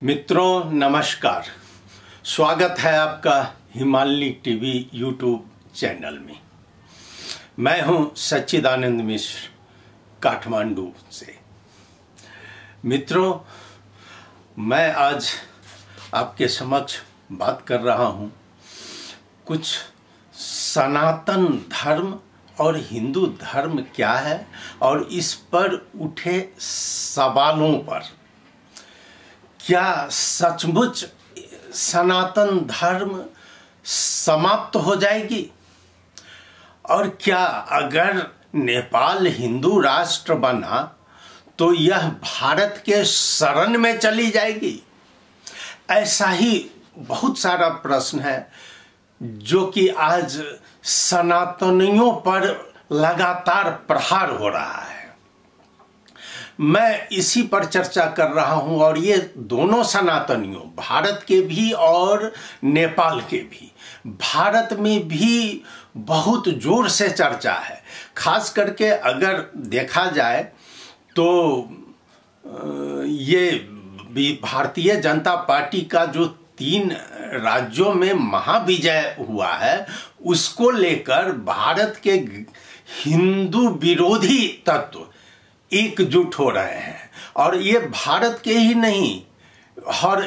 मित्रों नमस्कार, स्वागत है आपका हिमालय टीवी यूट्यूब चैनल में। मैं हूं सच्चिदानंद मिश्र काठमांडू से। मित्रों, मैं आज आपके समक्ष बात कर रहा हूं कुछ सनातन धर्म और हिंदू धर्म क्या है और इस पर उठे सवालों पर। क्या सचमुच सनातन धर्म समाप्त हो जाएगी और क्या अगर नेपाल हिंदू राष्ट्र बना तो यह भारत के शरण में चली जाएगी? ऐसा ही बहुत सारा प्रश्न है जो कि आज सनातनियों पर लगातार प्रहार हो रहा है। मैं इसी पर चर्चा कर रहा हूं और ये दोनों सनातनियों, भारत के भी और नेपाल के भी, भारत में भी बहुत जोर से चर्चा है। खास करके अगर देखा जाए तो ये भारतीय जनता पार्टी का जो 3 राज्यों में महाविजय हुआ है, उसको लेकर भारत के हिंदू विरोधी तत्व एकजुट हो रहे हैं। और ये भारत के ही नहीं और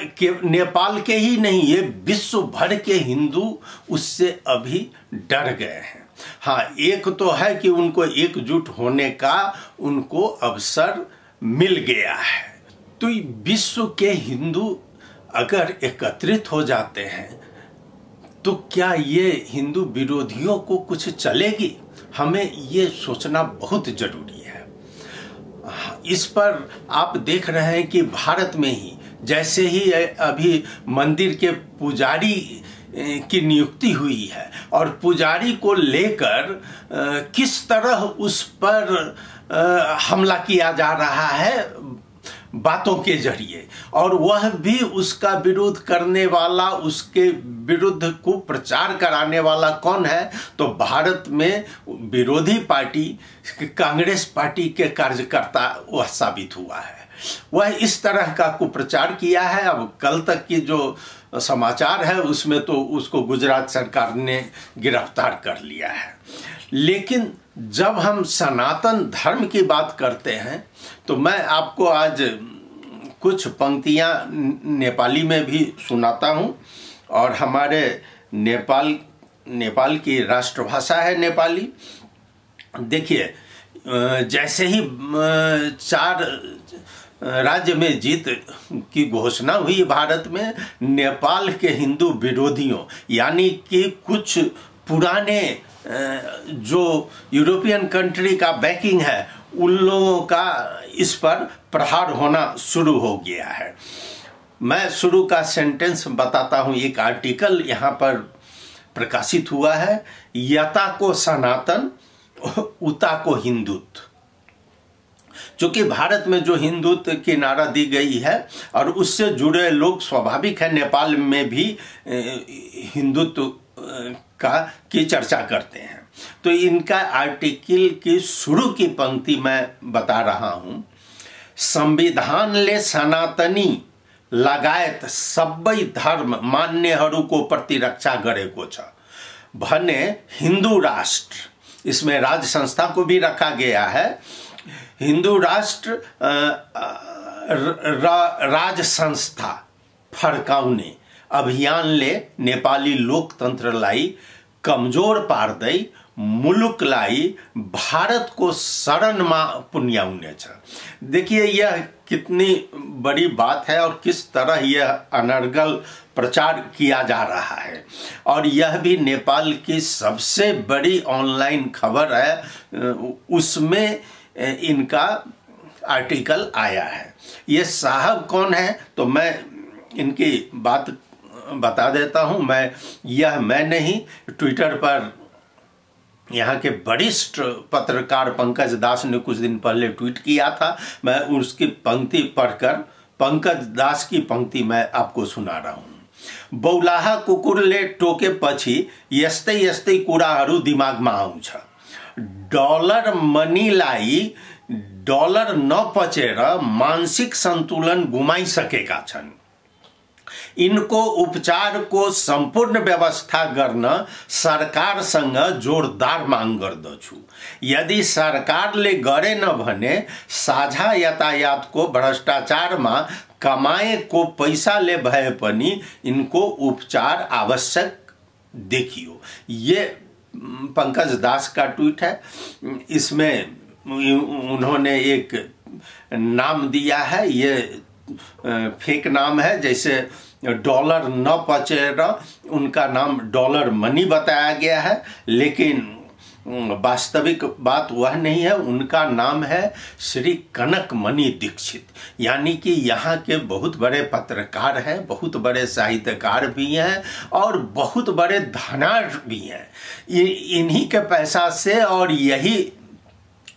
नेपाल के ही नहीं, ये विश्व भर के हिंदू उससे अभी डर गए हैं। हाँ, एक तो है कि उनको एकजुट होने का उनको अवसर मिल गया है। तो विश्व के हिंदू अगर एकत्रित हो जाते हैं तो क्या ये हिंदू विरोधियों को कुछ चलेगी? हमें ये सोचना बहुत जरूरी है। इस पर आप देख रहे हैं कि भारत में ही जैसे ही अभी मंदिर के पुजारी की नियुक्ति हुई है और पुजारी को लेकर किस तरह उस पर हमला किया जा रहा है बातों के जरिए, और वह भी उसका विरोध करने वाला, उसके विरुद्ध को प्रचार कराने वाला कौन है? तो भारत में विरोधी पार्टी कांग्रेस पार्टी के कार्यकर्ता वह साबित हुआ है। वह इस तरह का कुप्रचार किया है। अब कल तक की जो समाचार है उसमें तो उसको गुजरात सरकार ने गिरफ्तार कर लिया है। लेकिन जब हम सनातन धर्म की बात करते हैं तो मैं आपको आज कुछ पंक्तियां नेपाली में भी सुनाता हूं। और हमारे नेपाल की राष्ट्रभाषा है नेपाली। देखिए, जैसे ही 4 राज्य में जीत की घोषणा हुई भारत में, नेपाल के हिंदू विरोधियों यानी कि कुछ पुराने जो यूरोपियन कंट्री का बैकिंग है, उन लोगों का इस पर प्रहार होना शुरू हो गया है। मैं शुरू का सेंटेंस बताता हूं। एक आर्टिकल यहाँ पर प्रकाशित हुआ है, यता को सनातन उता को हिंदुत्व। चूंकि भारत में जो हिंदुत्व की नारा दी गई है और उससे जुड़े लोग स्वाभाविक है नेपाल में भी हिंदुत्व की चर्चा करते हैं। तो इनका आर्टिकल की शुरू की पंक्ति मैं बता रहा हूं। संविधानले सनातनी लगायत सबै धर्म मान्यहरूको प्रतिरक्षा गरेको छ भने हिंदू राष्ट्र, इसमें राज्य संस्था को भी रखा गया है, हिंदू राष्ट्र राज संस्था फर्काउने अभियानले नेपाली लोकतन्त्रलाई कमजोर पार्दै मुलुकलाई भारत को शरणमा पुर्याउनेछ। देखिए, यह कितनी बड़ी बात है और किस तरह यह अनर्गल प्रचार किया जा रहा है। और यह भी नेपाल की सबसे बड़ी ऑनलाइन खबर है, उसमें इनका आर्टिकल आया है। ये साहब कौन है तो मैं इनकी बात बता देता हूं। मैं नहीं, ट्विटर पर यहाँ के वरिष्ठ पत्रकार पंकज दास ने कुछ दिन पहले ट्वीट किया था। मैं उसकी पंक्ति पढ़कर पंकज दास की पंक्ति मैं आपको सुना रहा हूँ। बौलाहा कुकुरले टोकेपछि यस्तै यस्तै कुराहरू दिमागमा आउँछ। डलर मनीलाई डलर नपचेर मानसिक सन्तुलन गुमाइसकेका छन्। इनको उपचार को संपूर्ण व्यवस्था गर्न सरकारसँग जोरदार माग गर्दछु। यदि सरकारले गरेन भने साझा यातायातको भ्रष्टाचारमा कमाएको पैसाले भए पनि इनको उपचार आवश्यक देखियो। ये पंकज दास का ट्वीट है। इसमें उन्होंने एक नाम दिया है, ये फेक नाम है, जैसे डॉलर न पचेरा उनका नाम डॉलर मनी बताया गया है, लेकिन वास्तविक बात वह नहीं है। उनका नाम है श्री कनक मणि दीक्षित, यानी कि यहाँ के बहुत बड़े पत्रकार हैं, बहुत बड़े साहित्यकार भी हैं और बहुत बड़े धनाढ़ भी हैं। इन्हीं के पैसा से, और यही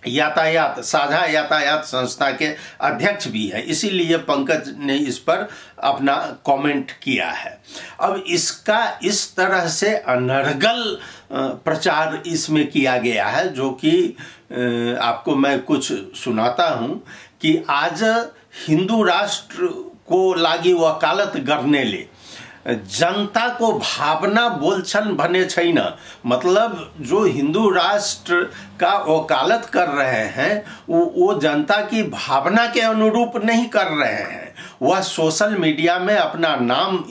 यातायात साझा यातायात संस्था के अध्यक्ष भी है, इसीलिए पंकज ने इस पर अपना कमेंट किया है। अब इसका इस तरह से अनर्गल प्रचार इसमें किया गया है, जो कि आपको मैं कुछ सुनाता हूं कि आज हिंदू राष्ट्र को लागि वकालत गर्नेले जनता को भावना बोलछन् भने छैन। मतलब जो हिंदू राष्ट्र का वकालत कर रहे हैं वो जनता की भावना के अनुरूप नहीं कर रहे हैं। वह सोशल मीडिया में अपना नाम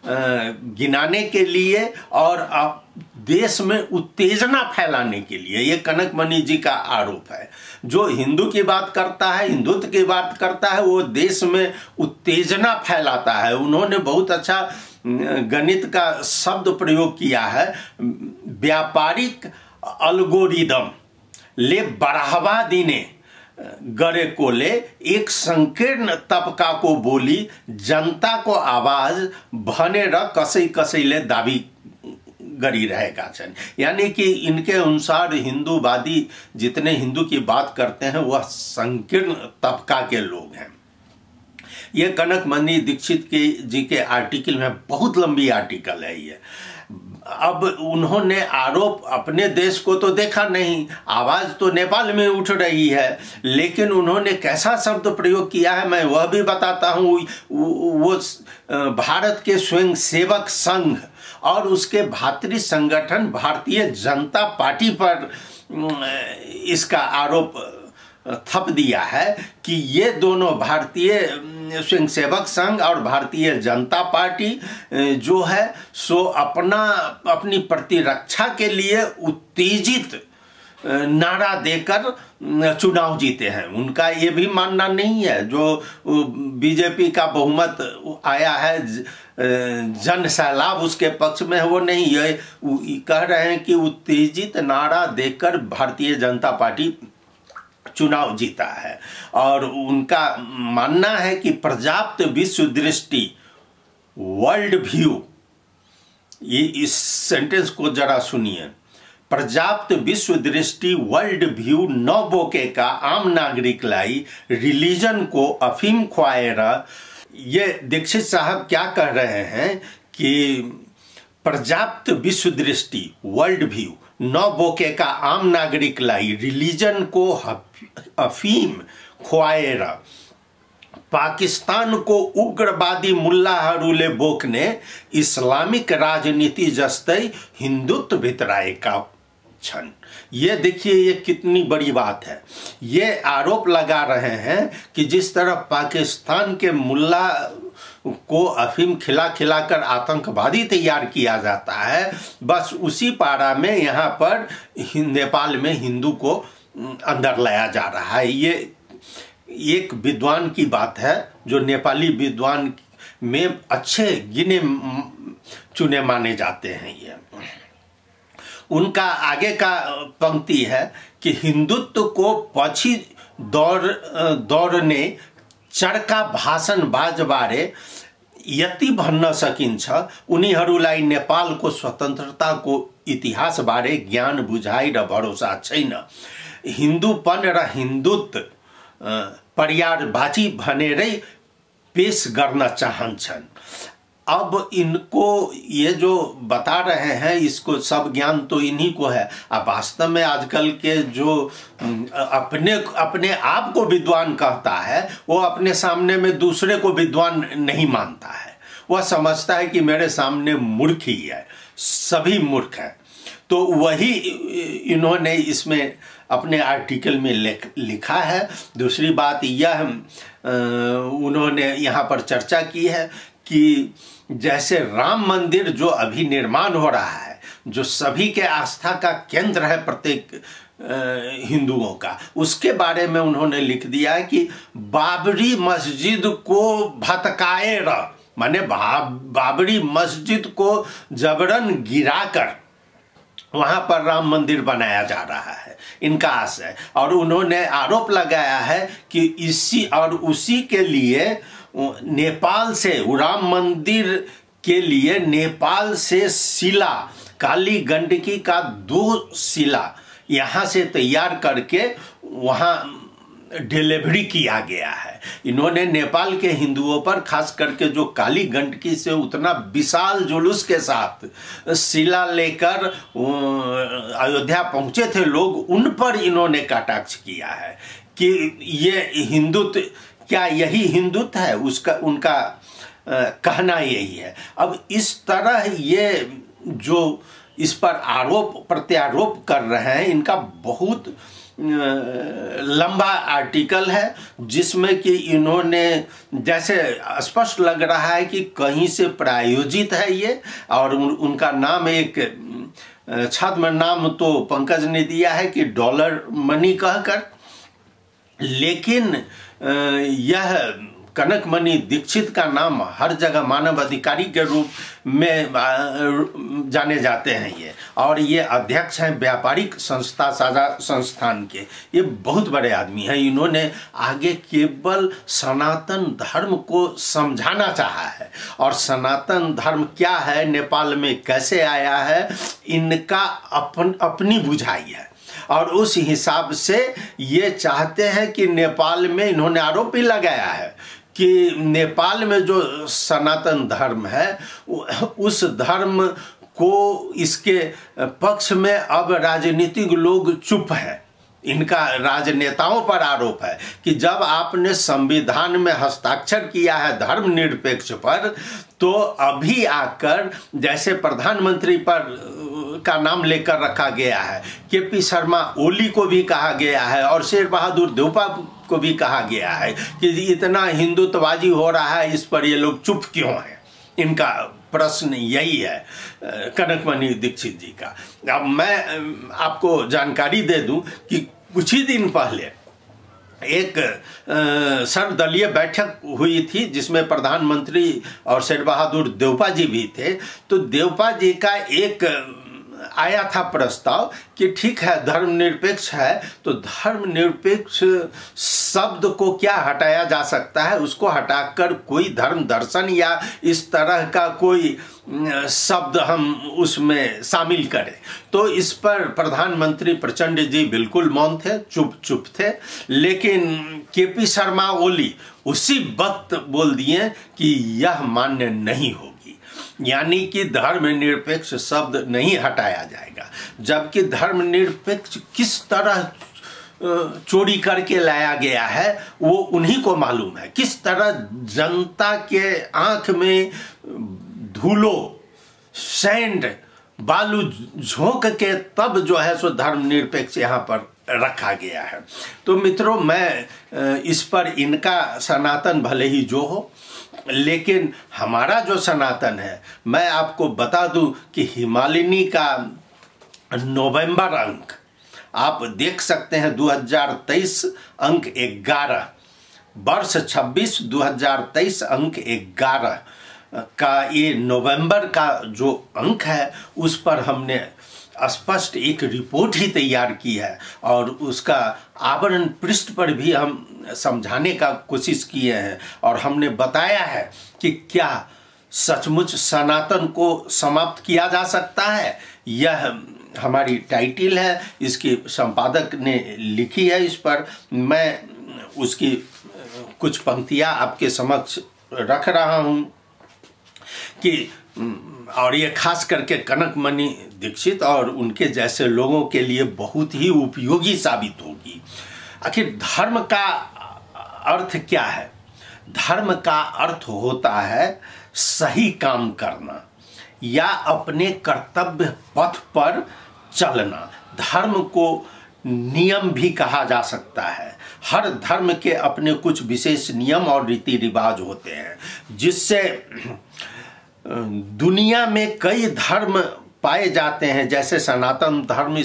गिनाने के लिए और देश में उत्तेजना फैलाने के लिए, ये कनक मणि जी का आरोप है। जो हिंदू की बात करता है, हिंदुत्व की बात करता है, वो देश में उत्तेजना फैलाता है। उन्होंने बहुत अच्छा गणित का शब्द प्रयोग किया है, व्यापारिक अल्गोरिदम ले बढ़ावा दिने गरेकोले एक संकीर्ण तबका को बोली जनता को आवाज भनेर कसै कसैले दाबी गरिरहेका छन्। यानी कि इनके अनुसार हिंदूवादी जितने हिंदू की बात करते हैं वह संकीर्ण तबका के लोग हैं। ये कनक मणि दीक्षित जी के आर्टिकल में, बहुत लंबी आर्टिकल है ये। अब उन्होंने आरोप अपने देश को तो देखा नहीं, आवाज तो नेपाल में उठ रही है, लेकिन उन्होंने कैसा शब्द प्रयोग किया है मैं वह भी बताता हूँ। वो भारत के स्वयंसेवक संघ और उसके भातृ संगठन भारतीय जनता पार्टी पर इसका आरोप थप दिया है कि ये दोनों भारतीय स्वयंसेवक संघ और भारतीय जनता पार्टी जो है सो अपनी प्रतिरक्षा के लिए उत्तेजित नारा देकर चुनाव जीते हैं। उनका ये भी मानना नहीं है, जो बीजेपी का बहुमत आया है जन सैलाब उसके पक्ष में है, वो नहीं, ये कह रहे हैं कि उत्तेजित नारा देकर भारतीय जनता पार्टी चुनाव जीता है। और उनका मानना है कि पर्याप्त विश्व दृष्टि, वर्ल्ड व्यू, ये इस सेंटेंस को जरा सुनिए, पर्याप्त विश्व दृष्टि वर्ल्ड व्यू न बोकेका आम नागरिकलाई रिलीजन को अफीम खुआएर, ये दीक्षित साहब क्या कह रहे हैं कि पर्याप्त विश्व दृष्टि वर्ल्ड व्यू न बोकेका आम नागरिकलाई रिलीजन को अफीम खुआएर पाकिस्तान को उग्रवादी मुल्लाहरूले बोक्ने इस्लामिक राजनीति जस्तै हिंदुत्व भित्राएका छन्। ये देखिए ये कितनी बड़ी बात है। ये आरोप लगा रहे हैं कि जिस तरह पाकिस्तान के मुल्ला को अफीम खिला खिलाकर आतंकवादी तैयार किया जाता है, बस उसी पारा में यहाँ पर नेपाल में हिंदू को अंदर लाया जा रहा है। ये एक विद्वान की बात है जो नेपाली विद्वान में अच्छे गिने चुने माने जाते हैं। ये उनका आगे का पंक्ति है कि हिंदुत्व को पछि दौड्ने चर्का भाषणबाजबारे यति भन्न सकिन्छ उनीहरूलाई नेपालको स्वतन्त्रताको इतिहासबारे ज्ञान बुझाइ र भरोसा छैन। हिन्दूपन र हिन्दुत्व पर्यायवाची भनेरै पेश गर्न चाहन्छन्। अब इनको ये जो बता रहे हैं इसको सब ज्ञान तो इन्हीं को है। अब वास्तव में आजकल के जो अपने आप को विद्वान कहता है वो अपने सामने में दूसरे को विद्वान नहीं मानता है। वह समझता है कि मेरे सामने मूर्ख ही है, सभी मूर्ख हैं। तो वही इन्होंने इसमें अपने आर्टिकल में लिखा है। दूसरी बात यह उन्होंने यहाँ पर चर्चा की है कि जैसे राम मंदिर जो अभी निर्माण हो रहा है, जो सभी के आस्था का केंद्र है प्रत्येक हिंदुओं का, उसके बारे में उन्होंने लिख दिया है कि बाबरी मस्जिद को भटकाए माने बाबरी मस्जिद को जबरन गिराकर वहां पर राम मंदिर बनाया जा रहा है, इनका आशय। और उन्होंने आरोप लगाया है कि उसी के लिए नेपाल से, राम मंदिर के लिए नेपाल से शिला, काली गंडकी का 2 शिला यहाँ से तैयार करके वहाँ डिलीवरी किया गया है। इन्होंने नेपाल के हिंदुओं पर, खास करके जो काली गंडकी से उतना विशाल जुलूस के साथ शिला लेकर अयोध्या पहुंचे थे लोग, उन पर इन्होंने कटाक्ष किया है कि ये हिंदुत्व, क्या यही हिंदुत्व है? उनका कहना यही है। अब इस तरह ये जो इस पर आरोप प्रत्यारोप कर रहे हैं, इनका बहुत लंबा आर्टिकल है, जिसमें कि इन्होंने, जैसे स्पष्ट लग रहा है कि कहीं से प्रायोजित है ये, और उनका नाम, एक छद्म नाम तो पंकज ने दिया है कि डॉलर मनी कहकर, लेकिन यह कनकमणि दीक्षित का नाम हर जगह मानव अधिकारी के रूप में जाने जाते हैं ये, और ये अध्यक्ष हैं व्यापारिक संस्था साझा संस्थान के। ये बहुत बड़े आदमी हैं। इन्होंने आगे केवल सनातन धर्म को समझाना चाहा है, और सनातन धर्म क्या है, नेपाल में कैसे आया है, इनका अपनी बुझाई है। और उस हिसाब से ये चाहते हैं कि नेपाल में, इन्होंने आरोप भी लगाया है कि नेपाल में जो सनातन धर्म है, उस धर्म को, इसके पक्ष में अब राजनीतिक लोग चुप हैं। इनका राजनेताओं पर आरोप है कि जब आपने संविधान में हस्ताक्षर किया है धर्मनिरपेक्ष पर, तो अभी आकर, जैसे प्रधानमंत्री पर का नाम लेकर रखा गया है, केपी शर्मा ओली को भी कहा गया है, और शेर बहादुर देउपा को भी कहा गया है कि इतना हिंदुत्वबाजी हो रहा है, इस पर ये लोग चुप क्यों हैं? इनका प्रश्न यही है कनकमणि दीक्षित जी का। अब मैं आपको जानकारी दे दूं कि कुछ ही दिन पहले एक सर्वदलीय बैठक हुई थी, जिसमें प्रधानमंत्री और शेर बहादुर देउपा जी भी थे। तो देउपा जी का एक आया था प्रस्ताव कि ठीक है, धर्मनिरपेक्ष है, तो धर्मनिरपेक्ष शब्द को क्या हटाया जा सकता है, उसको हटाकर कोई धर्म दर्शन या इस तरह का कोई शब्द हम उसमें शामिल करें। तो इस पर प्रधानमंत्री प्रचंड जी बिल्कुल मौन थे, चुप थे। लेकिन केपी शर्मा ओली उसी वक्त बोल दिए कि यह मान्य नहीं होगी, यानी कि धर्मनिरपेक्ष शब्द नहीं हटाया जाएगा। जबकि धर्मनिरपेक्ष किस तरह चोरी करके लाया गया है वो उन्हीं को मालूम है। किस तरह जनता के आंख में धूलो, सैंड, बालू झोंक के तब जो है सो धर्मनिरपेक्ष यहाँ पर रखा गया है। तो मित्रों, मैं इस पर, इनका सनातन भले ही जो हो, लेकिन हमारा जो सनातन है, मैं आपको बता दूं कि हिमालिनी का नवंबर अंक आप देख सकते हैं, 2023 अंक 11, वर्ष 26 2023 अंक 11 का ये नवंबर का जो अंक है, उस पर हमने स्पष्ट एक रिपोर्ट ही तैयार की है, और उसका आवरण पृष्ठ पर भी हम समझाने का कोशिश किए हैं, और हमने बताया है कि क्या सचमुच सनातन को समाप्त किया जा सकता है। यह हमारी टाइटल है, इसकी संपादक ने लिखी है। इस पर मैं उसकी कुछ पंक्तियां आपके समक्ष रख रहा हूं कि, और ये खास करके कनकमणि दीक्षित और उनके जैसे लोगों के लिए बहुत ही उपयोगी साबित होगी। आखिर धर्म का अर्थ क्या है? धर्म का अर्थ होता है सही काम करना या अपने कर्तव्य पथ पर चलना। धर्म को नियम भी कहा जा सकता है। हर धर्म के अपने कुछ विशेष नियम और रीति रिवाज होते हैं, जिससे दुनिया में कई धर्म पाए जाते हैं, जैसे सनातन धर्म,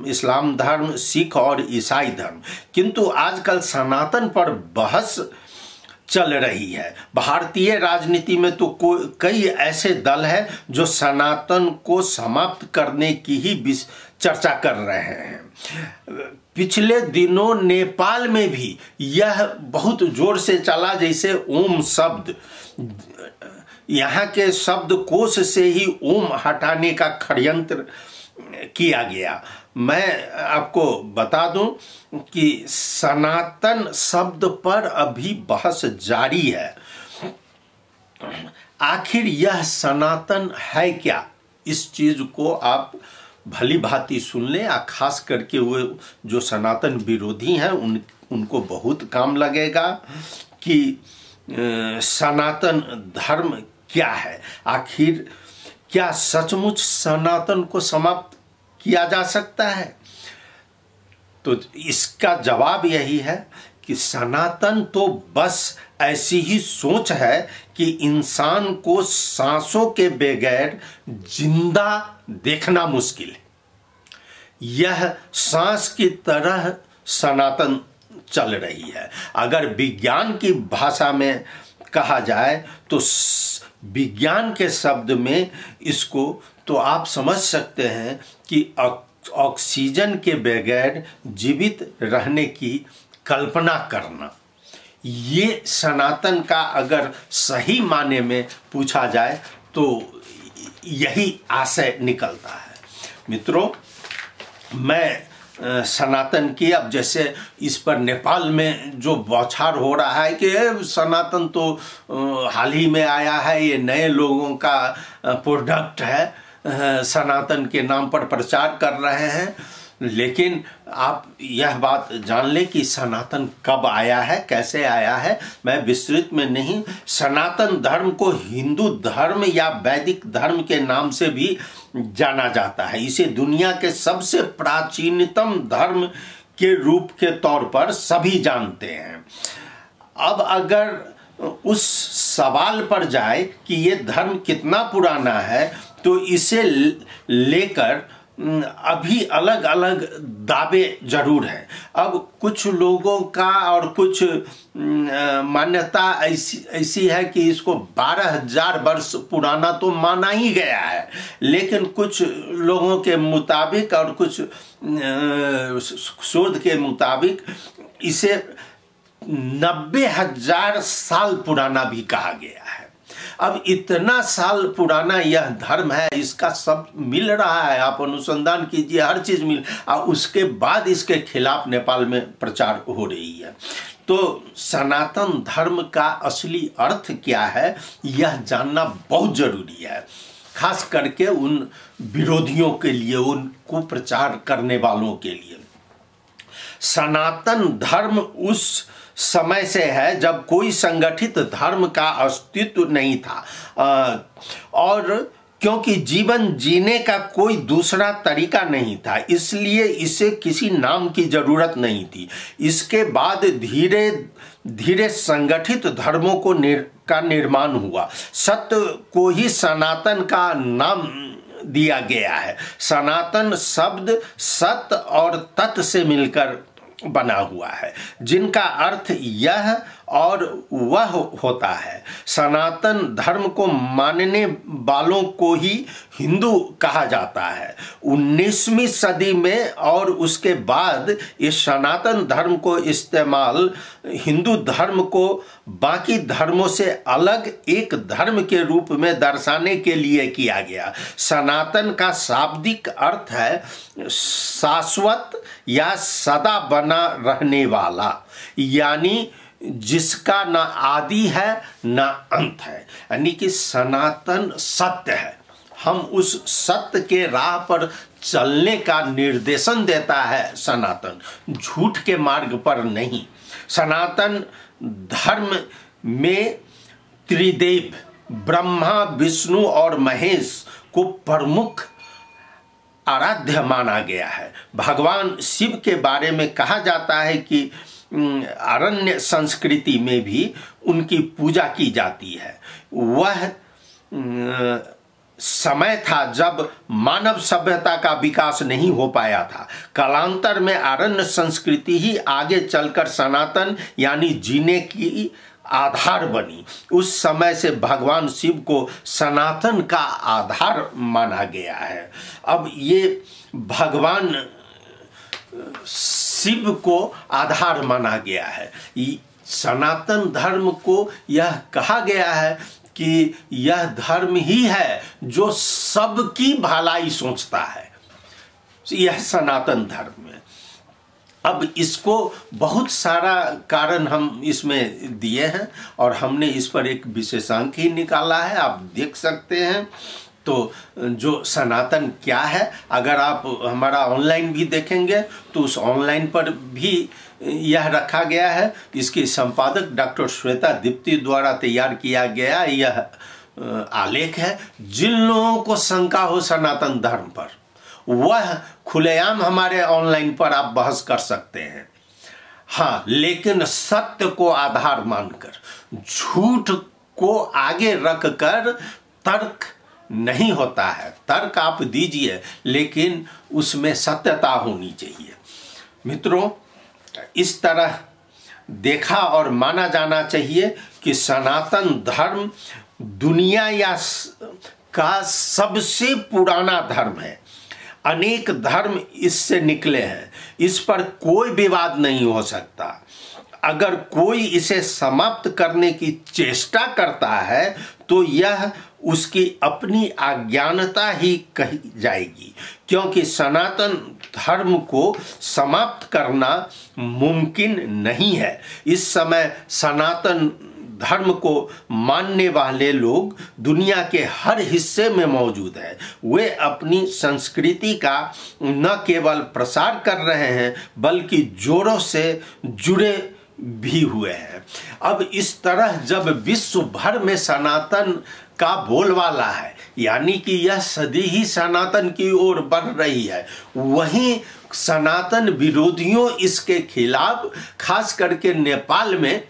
इस्लाम धर्म, सिख और ईसाई धर्म। किंतु आजकल सनातन पर बहस चल रही है। भारतीय राजनीति में तो कई ऐसे दल हैं जो सनातन को समाप्त करने की ही चर्चा कर रहे हैं। पिछले दिनों नेपाल में भी यह बहुत जोर से चला, जैसे ओम शब्द, यहाँ के शब्दकोश से ही ओम हटाने का षड्यंत्र किया गया। मैं आपको बता दूं कि सनातन शब्द पर अभी बहस जारी है। आखिर यह सनातन है क्या? इस चीज को आप भली भांति सुन लें। खास करके वो जो सनातन विरोधी हैं उनको बहुत काम लगेगा कि सनातन धर्म क्या है। आखिर क्या सचमुच सनातन को समाप्त किया जा सकता है? तो इसका जवाब यही है कि सनातन तो बस ऐसी ही सोच है कि इंसान को सांसों के बगैर जिंदा देखना मुश्किल है। यह सांस की तरह सनातन चल रही है। अगर विज्ञान की भाषा में कहा जाए तो विज्ञान के शब्द में इसको तो आप समझ सकते हैं कि ऑक्सीजन के बगैर जीवित रहने की कल्पना करना। ये सनातन का अगर सही माने में पूछा जाए तो यही आशय निकलता है। मित्रों, मैं सनातन की, अब जैसे इस पर नेपाल में जो बौछार हो रहा है कि सनातन तो हाल ही में आया है, ये नए लोगों का प्रोडक्ट है, सनातन के नाम पर प्रचार कर रहे हैं। लेकिन आप यह बात जान लें कि सनातन कब आया है, कैसे आया है। मैं विस्तृत में नहीं, सनातन धर्म को हिंदू धर्म या वैदिक धर्म के नाम से भी जाना जाता है। इसे दुनिया के सबसे प्राचीनतम धर्म के रूप के तौर पर सभी जानते हैं। अब अगर उस सवाल पर जाए कि ये धर्म कितना पुराना है, तो इसे लेकर अभी अलग अलग दावे जरूर हैं। अब कुछ लोगों का और कुछ मान्यता ऐसी है कि इसको 12,000 वर्ष पुराना तो माना ही गया है, लेकिन कुछ लोगों के मुताबिक और कुछ शोध के मुताबिक इसे 90,000 साल पुराना भी कहा गया है। अब इतना साल पुराना यह धर्म है, इसका सब मिल रहा है, आप अनुसंधान कीजिए, हर चीज मिल, और उसके बाद इसके खिलाफ नेपाल में प्रचार हो रही है। तो सनातन धर्म का असली अर्थ क्या है, यह जानना बहुत जरूरी है, खास करके उन विरोधियों के लिए, उन कुप्रचार करने वालों के लिए। सनातन धर्म उस समय से है जब कोई संगठित धर्म का अस्तित्व नहीं था, और क्योंकि जीवन जीने का कोई दूसरा तरीका नहीं था, इसलिए इसे किसी नाम की जरूरत नहीं थी। इसके बाद धीरे धीरे संगठित धर्मों का निर्माण हुआ। सत्य को ही सनातन का नाम दिया गया है। सनातन शब्द सत्य और तत् से मिलकर बना हुआ है, जिनका अर्थ यह और वह होता है। सनातन धर्म को मानने वालों को ही हिंदू कहा जाता है। 19वीं सदी में और उसके बाद इस सनातन धर्म को इस्तेमाल हिंदू धर्म को बाकी धर्मों से अलग एक धर्म के रूप में दर्शाने के लिए किया गया। सनातन का शाब्दिक अर्थ है शाश्वत या सदा बना रहने वाला, यानी जिसका न आदि है न अंत है, यानी कि सनातन सत्य है। हम उस सत्य के राह पर चलने का निर्देशन देता है सनातन, झूठ के मार्ग पर नहीं। सनातन धर्म में त्रिदेव ब्रह्मा, विष्णु और महेश को प्रमुख आराध्य माना गया है। भगवान शिव के बारे में कहा जाता है कि अरण्य संस्कृति में भी उनकी पूजा की जाती है। वह समय था जब मानव सभ्यता का विकास नहीं हो पाया था। कालांतर में अरण्य संस्कृति ही आगे चलकर सनातन यानी जीने की आधार बनी। उस समय से भगवान शिव को सनातन का आधार माना गया है। अब ये भगवान शिव को आधार माना गया है। सनातन धर्म को यह कहा गया है कि यह धर्म ही है जो सबकी भलाई सोचता है। यह सनातन धर्म है। अब इसको बहुत सारा कारण हम इसमें दिए हैं और हमने इस पर एक विशेषांक ही निकाला है, आप देख सकते हैं। तो जो सनातन क्या है, अगर आप हमारा ऑनलाइन भी देखेंगे तो उस ऑनलाइन पर भी यह रखा गया है। इसकी संपादक डॉक्टर श्वेता दीप्ति द्वारा तैयार किया गया यह आलेख है। जिन लोगों को शंका हो सनातन धर्म पर, वह खुलेआम हमारे ऑनलाइन पर आप बहस कर सकते हैं। हाँ, लेकिन सत्य को आधार मानकर, झूठ को आगे रखकर तर्क नहीं होता है। तर्क आप दीजिए, लेकिन उसमें सत्यता होनी चाहिए। मित्रों, इस तरह देखा और माना जाना चाहिए कि सनातन धर्म दुनिया का सबसे पुराना धर्म है। अनेक धर्म इससे निकले हैं, इस पर कोई विवाद नहीं हो सकता। अगर कोई इसे समाप्त करने की चेष्टा करता है तो यह उसकी अपनी अज्ञानता ही कही जाएगी, क्योंकि सनातन धर्म को समाप्त करना मुमकिन नहीं है। इस समय सनातन धर्म को मानने वाले लोग दुनिया के हर हिस्से में मौजूद हैं। वे अपनी संस्कृति का न केवल प्रसार कर रहे हैं बल्कि जोरों से जुड़े भी हुए हैं। अब इस तरह जब विश्व भर में सनातन का बोलबाला है, यानी कि यह सदी ही सनातन की ओर बढ़ रही है, वहीं सनातन विरोधियों इसके खिलाफ खास करके नेपाल में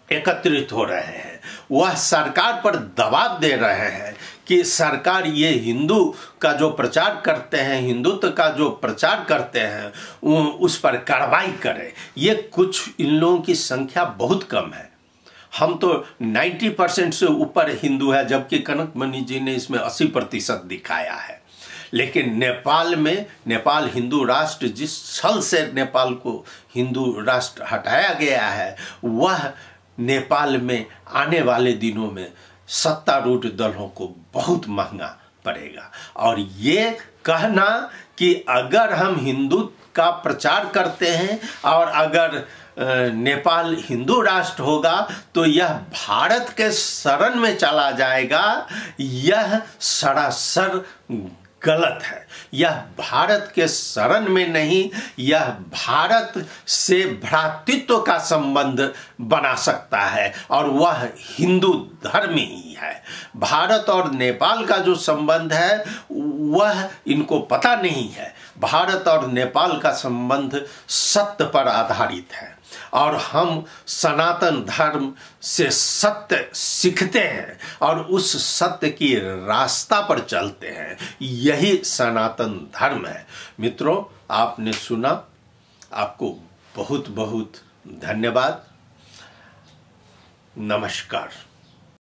एकत्रित हो रहे हैं। वह सरकार पर दबाव दे रहे हैं कि सरकार ये हिंदू का जो प्रचार करते हैं, हिंदुत्व का जो प्रचार करते हैं, उस पर कार्रवाई करे। ये कुछ इन लोगों की संख्या बहुत कम है। हम तो 90% से ऊपर हिंदू है, जबकि कनकमणि जी ने इसमें 80% दिखाया है। लेकिन नेपाल में, नेपाल हिंदू राष्ट्र, जिस छल से नेपाल को हिंदू राष्ट्र हटाया गया है, वह नेपाल में आने वाले दिनों में सत्तारूढ़ दलों को बहुत महंगा पड़ेगा। और ये कहना कि अगर हम हिंदू का प्रचार करते हैं और अगर नेपाल हिंदू राष्ट्र होगा तो यह भारत के शरण में चला जाएगा, यह सरासर गलत है। यह भारत के शरण में नहीं, यह भारत से भ्रातृत्व का संबंध बना सकता है और वह हिंदू धर्म ही है। भारत और नेपाल का जो संबंध है वह इनको पता नहीं है। भारत और नेपाल का संबंध सत्य पर आधारित है और हम सनातन धर्म से सत्य सीखते हैं और उस सत्य की रास्ता पर चलते हैं। यही सनातन धर्म है। मित्रों, आपने सुना, आपको बहुत बहुत धन्यवाद। नमस्कार।